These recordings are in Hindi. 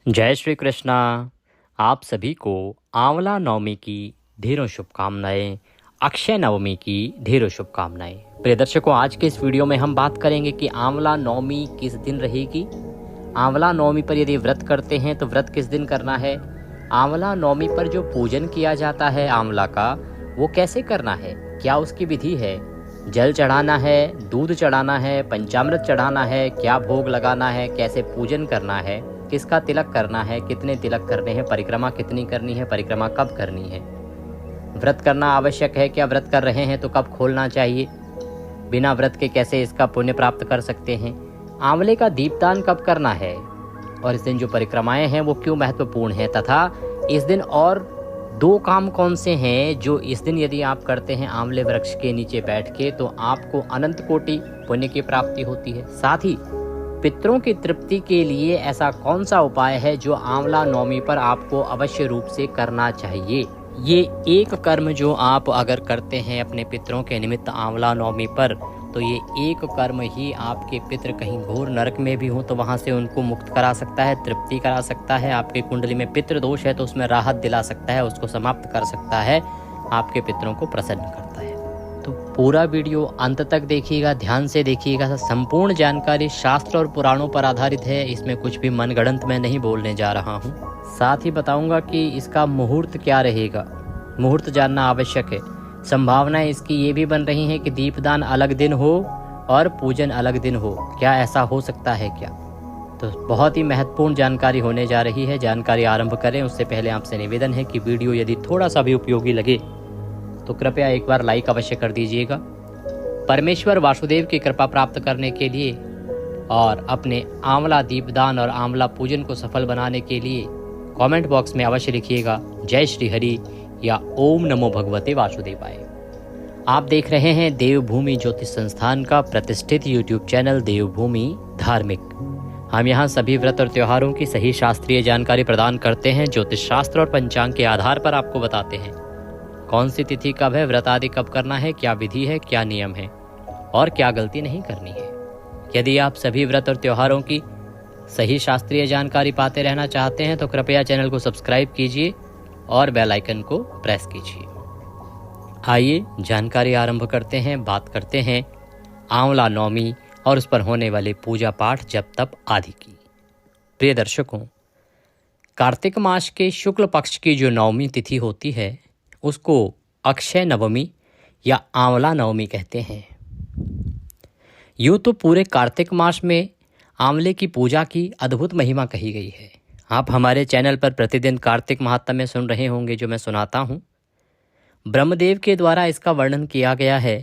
जय श्री कृष्णा। आप सभी को आंवला नवमी की ढेरों शुभकामनाएं, अक्षय नवमी की ढेरों शुभकामनाएं। प्रिय दर्शकों, आज के इस वीडियो में हम बात करेंगे कि आंवला नवमी किस दिन रहेगी। आंवला नवमी पर यदि व्रत करते हैं तो व्रत किस दिन करना है। आंवला नवमी पर जो पूजन किया जाता है आंवला का, वो कैसे करना है, क्या उसकी विधि है। जल चढ़ाना है, दूध चढ़ाना है, पंचामृत चढ़ाना है, क्या भोग लगाना है, कैसे पूजन करना है, किसका तिलक करना है, कितने तिलक करने हैं, परिक्रमा कितनी करनी है, परिक्रमा कब करनी है, व्रत करना आवश्यक है, क्या व्रत कर रहे हैं तो कब खोलना चाहिए, बिना व्रत के कैसे इसका पुण्य प्राप्त कर सकते हैं, आंवले का दीपदान कब करना है, और इस दिन जो परिक्रमाएं हैं वो क्यों महत्वपूर्ण हैं, तथा इस दिन और दो काम कौन से हैं जो इस दिन यदि आप करते हैं आंवले वृक्ष के नीचे बैठ के तो आपको अनंत कोटि पुण्य की प्राप्ति होती है। साथ ही पितरों की तृप्ति के लिए ऐसा कौन सा उपाय है जो आंवला नवमी पर आपको अवश्य रूप से करना चाहिए। ये एक कर्म जो आप अगर करते हैं अपने पितरों के निमित्त आंवला नवमी पर, तो ये एक कर्म ही आपके पितर कहीं घोर नरक में भी हों तो वहाँ से उनको मुक्त करा सकता है, तृप्ति करा सकता है। आपके कुंडली में पितृ दोष है तो उसमें राहत दिला सकता है, उसको समाप्त कर सकता है, आपके पितरों को प्रसन्न करता है। तो पूरा वीडियो अंत तक देखिएगा, ध्यान से देखिएगा। संपूर्ण जानकारी शास्त्र और पुराणों पर आधारित है, इसमें कुछ भी मनगढ़ंत मैं नहीं बोलने जा रहा हूँ। साथ ही बताऊंगा कि इसका मुहूर्त क्या रहेगा, मुहूर्त जानना आवश्यक है। संभावनाएं इसकी ये भी बन रही हैं कि दीपदान अलग दिन हो और पूजन अलग दिन हो, क्या ऐसा हो सकता है क्या। तो बहुत ही महत्वपूर्ण जानकारी होने जा रही है। जानकारी आरंभ करें उससे पहले आपसे निवेदन है कि वीडियो यदि थोड़ा सा भी उपयोगी लगे तो कृपया एक बार लाइक अवश्य कर दीजिएगा। परमेश्वर वासुदेव की कृपा प्राप्त करने के लिए और अपने आंवला दीपदान और आंवला पूजन को सफल बनाने के लिए कमेंट बॉक्स में अवश्य लिखिएगा जय श्री हरि या ओम नमो भगवते वासुदेवाय। आप देख रहे हैं देवभूमि ज्योतिष संस्थान का प्रतिष्ठित यूट्यूब चैनल देवभूमि धार्मिक। हम यहाँ सभी व्रत और त्योहारों की सही शास्त्रीय जानकारी प्रदान करते हैं। ज्योतिष शास्त्र और पंचांग के आधार पर आपको बताते हैं कौन सी तिथि कब है, व्रत आदि कब करना है, क्या विधि है, क्या नियम है और क्या गलती नहीं करनी है। यदि आप सभी व्रत और त्योहारों की सही शास्त्रीय जानकारी पाते रहना चाहते हैं तो कृपया चैनल को सब्सक्राइब कीजिए और बेल आइकन को प्रेस कीजिए। आइए जानकारी आरंभ करते हैं। बात करते हैं आंवला नवमी और उस पर होने वाले पूजा पाठ जप तप आदि की। प्रिय दर्शकों, कार्तिक मास के शुक्ल पक्ष की जो नवमी तिथि होती है उसको अक्षय नवमी या आंवला नवमी कहते हैं। यूँ तो पूरे कार्तिक मास में आंवले की पूजा की अद्भुत महिमा कही गई है। आप हमारे चैनल पर प्रतिदिन कार्तिक महात्म्य सुन रहे होंगे जो मैं सुनाता हूँ। ब्रह्मदेव के द्वारा इसका वर्णन किया गया है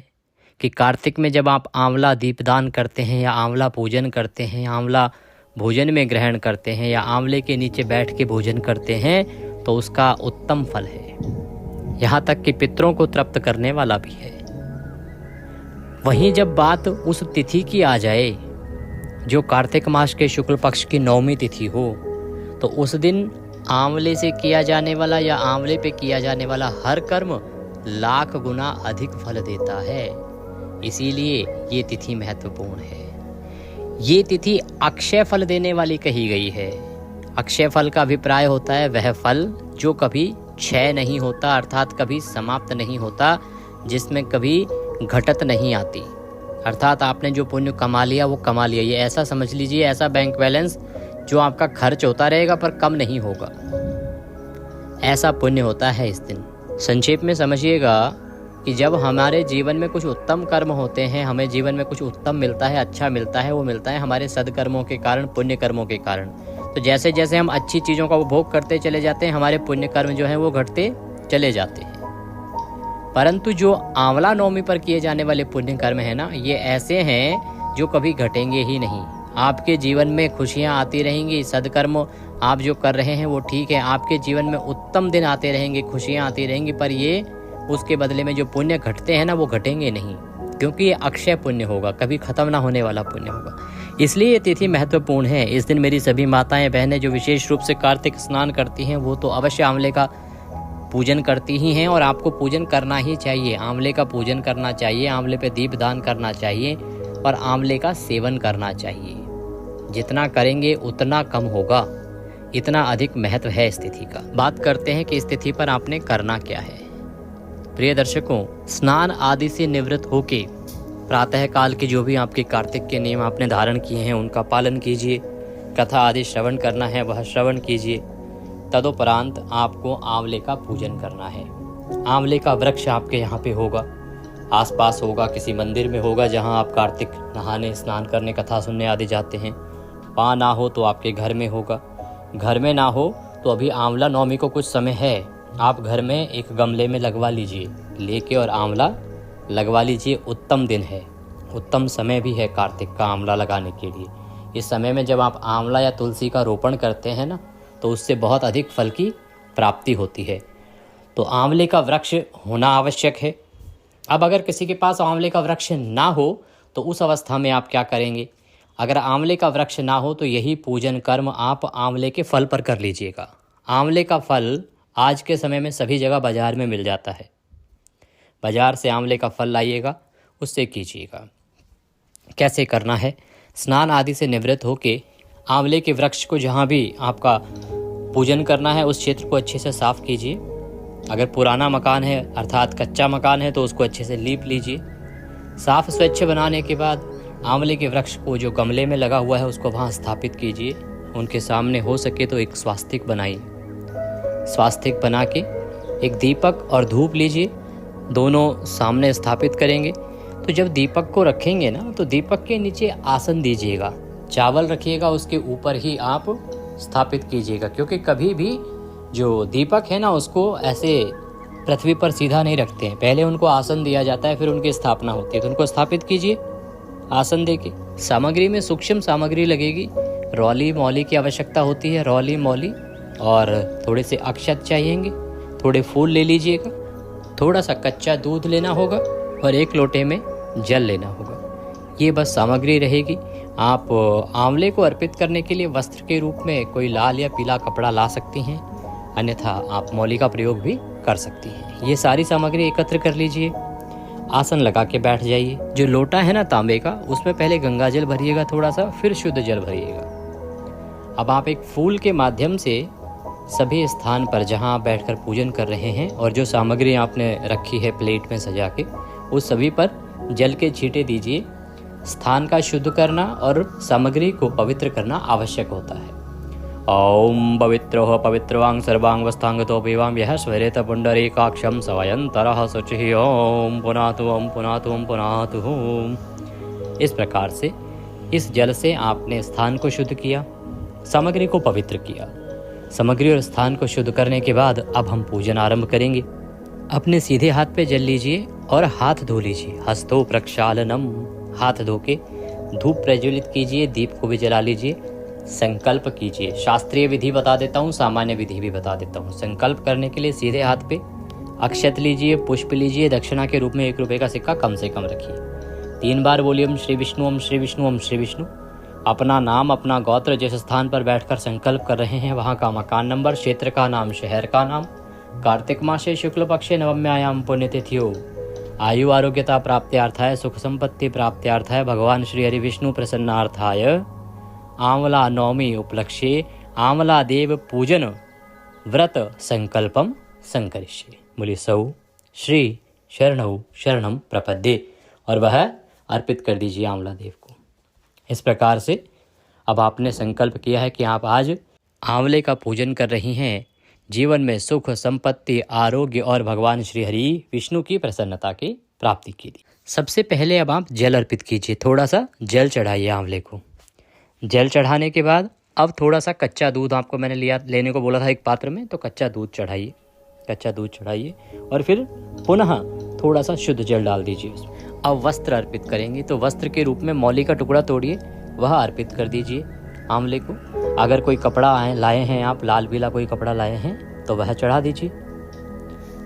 कि कार्तिक में जब आप आंवला दीपदान करते हैं या आंवला पूजन करते हैं, आंवला भोजन में ग्रहण करते हैं या आंवले के नीचे बैठ के भोजन करते हैं तो उसका उत्तम फल है, यहाँ तक कि पितरों को तृप्त करने वाला भी है। वहीं जब बात उस तिथि की आ जाए जो कार्तिक मास के शुक्ल पक्ष की नवमी तिथि हो, तो उस दिन आंवले से किया जाने वाला या आंवले पे किया जाने वाला हर कर्म लाख गुना अधिक फल देता है। इसीलिए ये तिथि महत्वपूर्ण है। ये तिथि अक्षय फल देने वाली कही गई है। अक्षय फल का अभिप्राय होता है वह फल जो कभी क्षय नहीं होता, अर्थात कभी समाप्त नहीं होता, जिसमें कभी घटत नहीं आती। अर्थात आपने जो पुण्य कमा लिया वो कमा लिया। ये ऐसा समझ लीजिए, ऐसा बैंक बैलेंस जो आपका खर्च होता रहेगा पर कम नहीं होगा, ऐसा पुण्य होता है इस दिन। संक्षेप में समझिएगा कि जब हमारे जीवन में कुछ उत्तम कर्म होते हैं, हमें जीवन में कुछ उत्तम मिलता है, अच्छा मिलता है, वो मिलता है हमारे सदकर्मों के कारण, पुण्य कर्मों के कारण। तो जैसे जैसे हम अच्छी चीज़ों का उपभोग करते चले जाते हैं, हमारे पुण्य कर्म जो हैं वो घटते चले जाते हैं। परंतु जो आंवला नवमी पर किए जाने वाले पुण्य कर्म है ना, ये ऐसे हैं जो कभी घटेंगे ही नहीं। आपके जीवन में खुशियाँ आती रहेंगी। सदकर्म आप जो कर रहे हैं वो ठीक है, आपके जीवन में उत्तम दिन आते रहेंगे, खुशियाँ आती रहेंगी, पर ये उसके बदले में जो पुण्य घटते हैं ना वो घटेंगे नहीं, क्योंकि ये अक्षय पुण्य होगा, कभी खत्म ना होने वाला पुण्य होगा। इसलिए ये तिथि महत्वपूर्ण है। इस दिन मेरी सभी माताएं बहनें जो विशेष रूप से कार्तिक स्नान करती हैं वो तो अवश्य आंवले का पूजन करती ही हैं, और आपको पूजन करना ही चाहिए। आंवले का पूजन करना चाहिए, आंवले पे दीपदान करना चाहिए और आंवले का सेवन करना चाहिए। जितना करेंगे उतना कम होगा। इतना अधिक महत्व है इस तिथि का। बात करते हैं कि इस तिथि पर आपने करना क्या है। प्रिय दर्शकों, स्नान आदि से निवृत्त होके प्रातः काल के जो भी आपके कार्तिक के नियम आपने धारण किए हैं उनका पालन कीजिए। कथा आदि श्रवण करना है वह श्रवण कीजिए। तदुपरांत आपको आंवले का पूजन करना है। आंवले का वृक्ष आपके यहाँ पे होगा, आसपास होगा, किसी मंदिर में होगा जहाँ आप कार्तिक नहाने, स्नान करने, कथा सुनने आदि जाते हैं। वहाँ ना हो तो आपके घर में होगा। घर में ना हो तो अभी आंवला नवमी को कुछ समय है, आप घर में एक गमले में लगवा लीजिए, लेके और आंवला लगवा लीजिए। उत्तम दिन है, उत्तम समय भी है कार्तिक का आंवला लगाने के लिए। इस समय में जब आप आंवला या तुलसी का रोपण करते हैं ना, तो उससे बहुत अधिक फल की प्राप्ति होती है। तो आंवले का वृक्ष होना आवश्यक है। अब अगर किसी के पास आंवले का वृक्ष ना हो तो उस अवस्था में आप क्या करेंगे? अगर आंवले का वृक्ष ना हो तो यही पूजन कर्म आप आंवले के फल पर कर लीजिएगा। आंवले का फल आज के समय में सभी जगह बाजार में मिल जाता है। बाजार से आंवले का फल लाइएगा, उससे कीजिएगा। कैसे करना है? स्नान आदि से निवृत्त होके आंवले के वृक्ष को जहाँ भी आपका पूजन करना है उस क्षेत्र को अच्छे से साफ कीजिए। अगर पुराना मकान है अर्थात कच्चा मकान है तो उसको अच्छे से लीप लीजिए। साफ स्वच्छ बनाने के बाद आंवले के वृक्ष को जो गमले में लगा हुआ है उसको वहाँ स्थापित कीजिए। उनके सामने हो सके तो एक स्वास्तिक बनाइए। स्वास्तिक बना के एक दीपक और धूप लीजिए, दोनों सामने स्थापित करेंगे। तो जब दीपक को रखेंगे ना तो दीपक के नीचे आसन दीजिएगा, चावल रखिएगा, उसके ऊपर ही आप स्थापित कीजिएगा। क्योंकि कभी भी जो दीपक है ना उसको ऐसे पृथ्वी पर सीधा नहीं रखते हैं, पहले उनको आसन दिया जाता है, फिर उनकी स्थापना होती है। तो उनको स्थापित कीजिए आसन देके। सामग्री में सूक्ष्म सामग्री लगेगी, रौली मौली की आवश्यकता होती है, रौली मौली, और थोड़े से अक्षत चाहिएंगे, थोड़े फूल ले लीजिएगा, थोड़ा सा कच्चा दूध लेना होगा और एक लोटे में जल लेना होगा। ये बस सामग्री रहेगी। आप आंवले को अर्पित करने के लिए वस्त्र के रूप में कोई लाल या पीला कपड़ा ला सकती हैं, अन्यथा आप मौली का प्रयोग भी कर सकती हैं। ये सारी सामग्री एकत्र कर लीजिए, आसन लगा के बैठ जाइए। जो लोटा है ना तांबे का, उसमें पहले गंगा जल भरिएगा थोड़ा सा, फिर शुद्ध जल भरिएगा। अब आप एक फूल के माध्यम से सभी स्थान पर जहां आप बैठकर पूजन कर रहे हैं और जो सामग्री आपने रखी है प्लेट में सजा के, उस सभी पर जल के छींटे दीजिए। स्थान का शुद्ध करना और सामग्री को पवित्र करना आवश्यक होता है। ओम पवित्रो पवित्रवांग सर्वांगवस्थांगतो विवाम यह स्वरेत पुंडरीकाक्षम स्वयंतरः शुचिः ओम पुनातु ओम पुनातु ओम पुनातु ओम। इस प्रकार से इस जल से आपने स्थान को शुद्ध किया, सामग्री को पवित्र किया। सामग्री और स्थान को शुद्ध करने के बाद अब हम पूजन आरंभ करेंगे। अपने सीधे हाथ पे जल लीजिए और हाथ धो लीजिए। हस्तो प्रक्षालनम, हाथ धो के धूप प्रज्वलित कीजिए, दीप को भी जला लीजिए। संकल्प कीजिए। शास्त्रीय विधि बता देता हूँ, सामान्य विधि भी बता देता हूँ। संकल्प करने के लिए सीधे हाथ पे अक्षत लीजिए, पुष्प लीजिए, दक्षिणा के रूप में 1 रुपये का सिक्का कम से कम रखिए। 3 बार बोलिए ओम श्री विष्णु ओम श्री विष्णु ओम श्री विष्णु। अपना नाम, अपना गोत्र, जिस स्थान पर बैठकर संकल्प कर रहे हैं वहाँ का मकान नंबर, क्षेत्र का नाम, शहर का नाम, कार्तिक मासे शुक्ल पक्षे नवम्यायाम पुण्यतिथियो, आयु आरोग्यता प्राप्त्यार्थाय, सुख संपत्ति प्राप्त्यार्थाय, भगवान श्री हरि विष्णु प्रसन्नार्थाय आंवला नवमी उपलक्ष्ये आंवला देव पूजन व्रत संकल्पम संकरिष्ये। बोलिए सौ श्री शरणौ शरणम प्रपद्ये, और वह अर्पित कर दीजिए आंवला देव को। इस प्रकार से अब आपने संकल्प किया है कि आप आज आंवले का पूजन कर रही हैं, जीवन में सुख संपत्ति आरोग्य और भगवान श्री हरि विष्णु की प्रसन्नता की प्राप्ति के लिए। सबसे पहले अब आप जल अर्पित कीजिए, थोड़ा सा जल चढ़ाइए आंवले को। जल चढ़ाने के बाद अब थोड़ा सा कच्चा दूध आपको मैंने लेने को बोला था एक पात्र में, तो कच्चा दूध चढ़ाइए, कच्चा दूध चढ़ाइए और फिर पुनः थोड़ा सा शुद्ध जल डाल दीजिए उसमें। अब वस्त्र अर्पित करेंगे, तो वस्त्र के रूप में मौली का टुकड़ा तोड़िए, वह अर्पित कर दीजिए आंवले को। अगर कोई कपड़ा लाए हैं आप, लाल पीला कोई कपड़ा लाए हैं तो वह चढ़ा दीजिए।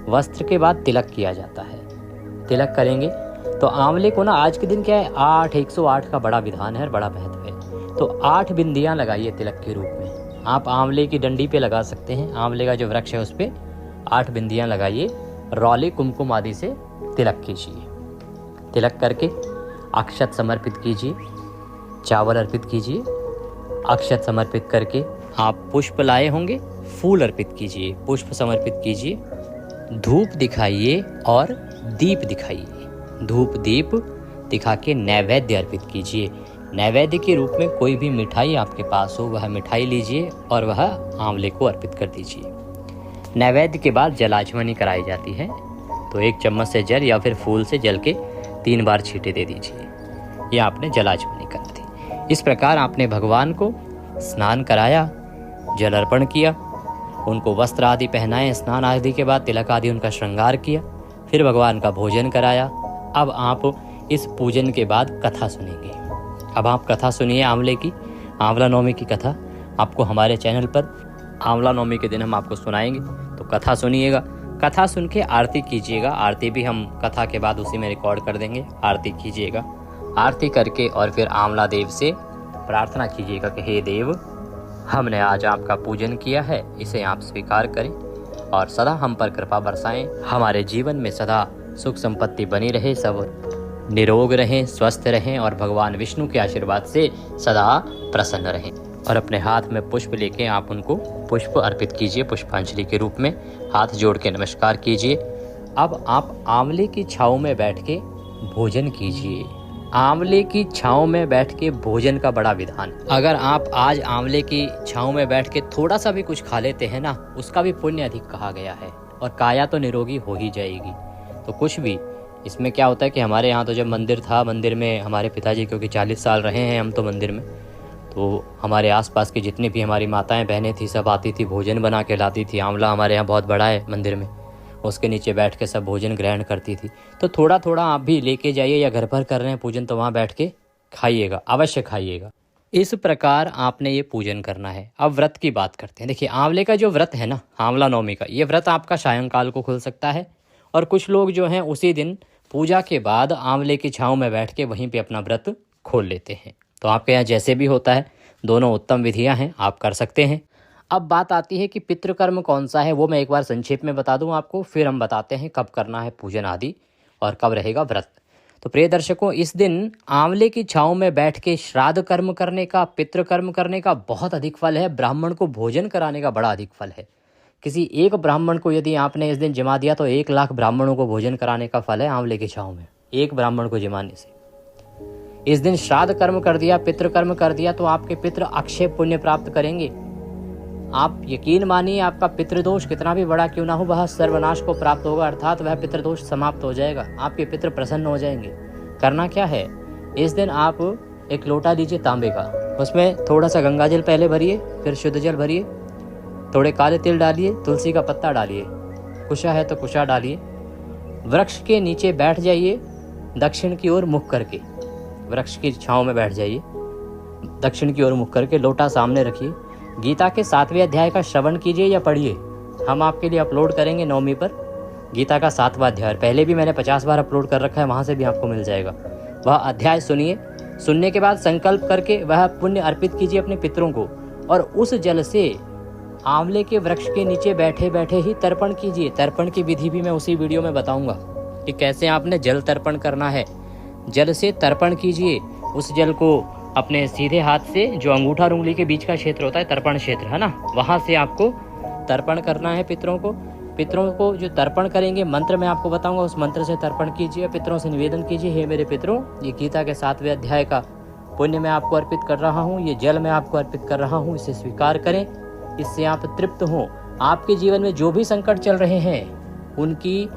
वस्त्र के बाद तिलक किया जाता है। तिलक करेंगे तो आंवले को ना आज के दिन क्या है 108 का बड़ा विधान है और बड़ा महत्व है। तो 8 बिंदियां लगाइए तिलक के रूप में। आप आंवले की डंडी पे लगा सकते हैं, आंवले का जो वृक्ष है उस पर 8 बिंदियां लगाइए, रौली कुमकुम आदि से तिलक कीजिए। तिलक करके अक्षत समर्पित कीजिए, चावल अर्पित कीजिए। अक्षत समर्पित करके आप पुष्प लाए होंगे, फूल अर्पित कीजिए, पुष्प समर्पित कीजिए, धूप दिखाइए और दीप दिखाइए। धूप दीप दिखा के नैवेद्य अर्पित कीजिए। नैवेद्य के रूप में कोई भी मिठाई आपके पास हो वह मिठाई लीजिए और वह आंवले को अर्पित कर दीजिए। नैवेद्य के बाद जलाचमनी कराई जाती है, तो 1 चम्मच से जल या फिर फूल से जल के 3 बार छींटे दे दीजिए। ये आपने जलाचमनी करा दी। इस प्रकार आपने भगवान को स्नान कराया, जल अर्पण किया, उनको वस्त्र आदि पहनाए, स्नान आदि के बाद तिलक आदि उनका श्रृंगार किया, फिर भगवान का भोजन कराया। अब आप इस पूजन के बाद कथा सुनेंगे। अब आप कथा सुनिए आंवले की, आंवला नवमी की कथा आपको हमारे चैनल पर आंवला नवमी के दिन हम आपको सुनाएंगे, तो कथा सुनिएगा। कथा सुन के आरती कीजिएगा। आरती भी हम कथा के बाद उसी में रिकॉर्ड कर देंगे। आरती कीजिएगा, आरती करके और फिर आंवला देव से प्रार्थना कीजिएगा कि हे देव, हमने आज आपका पूजन किया है, इसे आप स्वीकार करें और सदा हम पर कृपा बरसाएं। हमारे जीवन में सदा सुख संपत्ति बनी रहे, सब निरोग रहें, स्वस्थ रहें और भगवान विष्णु के आशीर्वाद से सदा प्रसन्न रहें। और अपने हाथ में पुष्प लेके आप उनको पुष्प अर्पित कीजिए, पुष्पांजलि के रूप में हाथ जोड़ के नमस्कार कीजिए। अब आप आंवले की छाँव में बैठ के भोजन कीजिए। आंवले की छाँव में बैठ के भोजन का बड़ा विधान। अगर आप आज आंवले की छाँव में बैठ के थोड़ा सा भी कुछ खा लेते हैं ना, उसका भी पुण्य अधिक कहा गया है और काया तो निरोगी हो ही जाएगी। तो कुछ भी इसमें क्या होता है कि हमारे यहाँ तो जब मंदिर था, मंदिर में हमारे पिताजी क्योंकि 40 साल रहे हैं हम तो मंदिर में, तो हमारे आसपास की जितनी भी हमारी माताएं बहनें थी सब आती थी, भोजन बना के लाती थी। आंवला हमारे यहाँ बहुत बड़ा है मंदिर में, उसके नीचे बैठ के सब भोजन ग्रहण करती थी। तो थोड़ा थोड़ा आप भी लेके जाइए, या घर पर कर रहे हैं पूजन तो वहाँ बैठ के खाइएगा, अवश्य खाइएगा। इस प्रकार आपने ये पूजन करना है। अब व्रत की बात करते हैं। देखिए आंवले का जो व्रत है ना, आंवला नवमी का, ये व्रत आपका सायंकाल को खुल सकता है और कुछ लोग जो हैं उसी दिन पूजा के बाद आंवले की छाँव में बैठ के वहीं पे अपना व्रत खोल लेते हैं। तो आपके यहाँ जैसे भी होता है, दोनों उत्तम विधियाँ हैं, आप कर सकते हैं। अब बात आती है कि पितृकर्म कौन सा है, वो मैं एक बार संक्षेप में बता दूं आपको, फिर हम बताते हैं कब करना है पूजन आदि और कब रहेगा व्रत। तो प्रिय दर्शकों, इस दिन आंवले की छाँव में बैठ के श्राद्ध कर्म करने का, पितृकर्म करने का बहुत अधिक फल है। ब्राह्मण को भोजन कराने का बड़ा अधिक फल है। किसी एक ब्राह्मण को यदि आपने इस दिन जिमा दिया तो 1 लाख ब्राह्मणों को भोजन कराने का फल है आंवले की छाँव में, एक ब्राह्मण को जिमाने से। इस दिन श्राद्ध कर्म कर दिया, पितृकर्म कर दिया तो आपके पितृ अक्षय पुण्य प्राप्त करेंगे। आप यकीन मानिए, आपका पितृदोष कितना भी बड़ा क्यों ना हो, वह सर्वनाश को प्राप्त होगा, अर्थात वह पितृदोष समाप्त हो जाएगा, आपके पितृ प्रसन्न हो जाएंगे। करना क्या है, इस दिन आप एक लोटा लीजिए तांबे का, उसमें थोड़ा सा गंगा जल पहले भरिए, फिर शुद्ध जल भरिए, थोड़े काले तिल डालिए, तुलसी का पत्ता डालिए, कुशा है तो कुशा डालिए। वृक्ष के नीचे बैठ जाइए, दक्षिण की ओर मुख करके, वृक्ष की छाँव में बैठ जाइए, दक्षिण की ओर मुख करके, लोटा सामने रखिए। गीता के 7वें अध्याय का श्रवण कीजिए या पढ़िए। हम आपके लिए अपलोड करेंगे नवमी पर गीता का 7वां अध्याय। पहले भी मैंने 50 बार अपलोड कर रखा है, वहाँ से भी आपको मिल जाएगा। वह अध्याय सुनिए। सुनने के बाद संकल्प करके वह पुण्य अर्पित कीजिए अपने पितरों को, और उस जल से आंवले के वृक्ष के नीचे बैठे बैठे ही तर्पण कीजिए। तर्पण की विधि भी मैं उसी वीडियो में बताऊंगा कि कैसे आपने जल तर्पण करना है। जल से तर्पण कीजिए। उस जल को अपने सीधे हाथ से, जो अंगूठा और उंगली के बीच का क्षेत्र होता है, तर्पण क्षेत्र है ना, वहाँ से आपको तर्पण करना है पितरों को। पितरों को जो तर्पण करेंगे, मंत्र मैं आपको बताऊंगा, उस मंत्र से तर्पण कीजिए। पितरों से निवेदन कीजिए, हे मेरे पितरों, ये गीता के 7वें अध्याय का पुण्य मैं आपको अर्पित कर रहा हूँ, ये जल मैं आपको अर्पित कर रहा हूँ, इसे स्वीकार करें, इससे आप तृप्त हों। आपके जीवन में जो भी संकट चल रहे हैं उनकी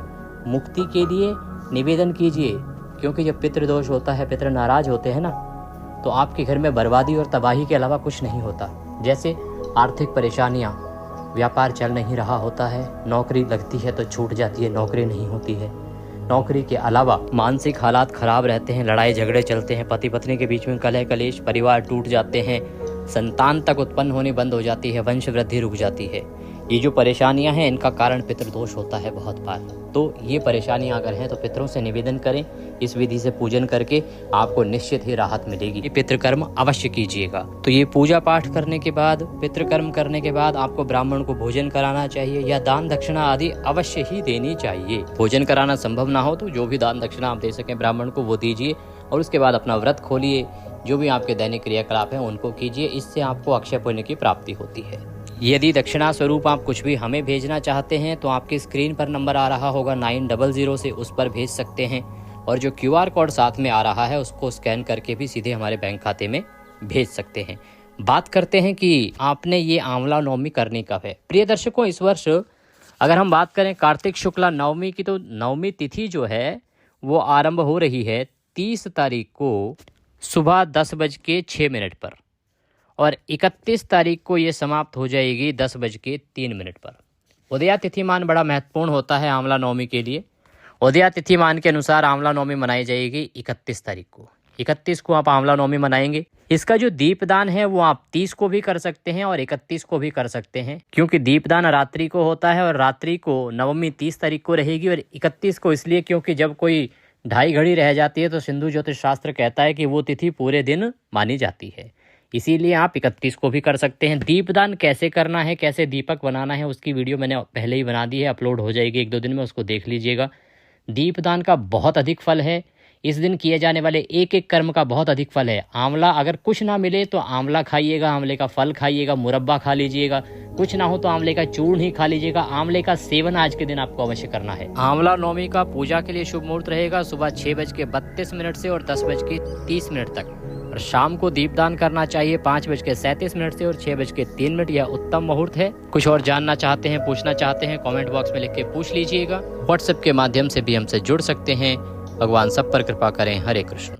मुक्ति के लिए निवेदन कीजिए, क्योंकि जब पितृदोष होता है, पितृ नाराज होते हैं ना, तो आपके घर में बर्बादी और तबाही के अलावा कुछ नहीं होता। जैसे आर्थिक परेशानियाँ, व्यापार चल नहीं रहा होता है, नौकरी लगती है तो छूट जाती है, नौकरी नहीं होती है, नौकरी के अलावा मानसिक हालात खराब रहते हैं, लड़ाई झगड़े चलते हैं, पति पत्नी के बीच में कलह कलेश, परिवार टूट जाते हैं, संतान तक उत्पन्न होनी बंद हो जाती है, वंश वृद्धि रुक जाती है। ये जो परेशानियां हैं, इनका कारण पितृदोष होता है बहुत बार। तो ये परेशानियां अगर हैं तो पितरों से निवेदन करें। इस विधि से पूजन करके आपको निश्चित ही राहत मिलेगी। ये पितृकर्म अवश्य कीजिएगा। तो ये पूजा पाठ करने के बाद, पितृकर्म करने के बाद आपको ब्राह्मण को भोजन कराना चाहिए, या दान दक्षिणा आदि अवश्य ही देनी चाहिए। भोजन कराना संभव ना हो तो जो भी दान दक्षिणा आप दे सकें ब्राह्मण को, वो दीजिए और उसके बाद अपना व्रत खोलिए। जो भी आपके दैनिक क्रियाकलाप हैं उनको कीजिए, इससे आपको अक्षय पुण्य की प्राप्ति होती है। यदि दक्षिणा स्वरूप आप कुछ भी हमें भेजना चाहते हैं तो आपकी स्क्रीन पर नंबर आ रहा होगा 900 से, उस पर भेज सकते हैं। और जो QR कोड साथ में आ रहा है उसको स्कैन करके भी सीधे हमारे बैंक खाते में भेज सकते हैं। बात करते हैं कि आपने ये आंवला नवमी करनी कब है। प्रिय दर्शकों, इस वर्ष अगर हम बात करें कार्तिक शुक्ला नवमी की, तो नवमी तिथि जो है वो आरंभ हो रही है 30 तारीख को सुबह 10:06 पर, और 31 तारीख को ये समाप्त हो जाएगी 10:03 पर। उदया तिथिमान बड़ा महत्वपूर्ण होता है आंवला नवमी के लिए। उदया तिथिमान के अनुसार आंवला नवमी मनाई जाएगी 31 तारीख को। 31 को आप आंवला नवमी मनाएंगे। इसका जो दीपदान है वो आप 30 को भी कर सकते हैं और 31 को भी कर सकते हैं, क्योंकि दीपदान रात्रि को होता है और रात्रि को नवमी 30 तारीख को रहेगी और 31 को इसलिए क्योंकि जब कोई 2:30 घड़ी रह जाती है तो सिंधु ज्योतिष शास्त्र कहता है कि वो तिथि पूरे दिन मानी जाती है, इसीलिए आप 31 को भी कर सकते हैं। दीपदान कैसे करना है, कैसे दीपक बनाना है, उसकी वीडियो मैंने पहले ही बना दी है, अपलोड हो जाएगी 1-2 दिन में, उसको देख लीजिएगा। दीपदान का बहुत अधिक फल है। इस दिन किए जाने वाले एक एक कर्म का बहुत अधिक फल है। आंवला अगर कुछ ना मिले तो आंवला खाइएगा, आंवले का फल खाइएगा, मुरब्बा खा लीजिएगा, कुछ ना हो तो आंवले का चूर्ण ही खा लीजिएगा। आंवले का सेवन आज के दिन आपको अवश्य करना है। आंवला नवमी का पूजा के लिए शुभ मुहूर्त रहेगा सुबह 6:32 से और 10:30 तक, और शाम को दीपदान करना चाहिए 5:37 से और 6:03। यह उत्तम मुहूर्त है। कुछ और जानना चाहते हैं, पूछना चाहते हैं, कमेंट बॉक्स में लिख के पूछ लीजिएगा। व्हाट्सएप के माध्यम से भी हमसे जुड़ सकते हैं। भगवान सब पर कृपा करें। हरे कृष्ण।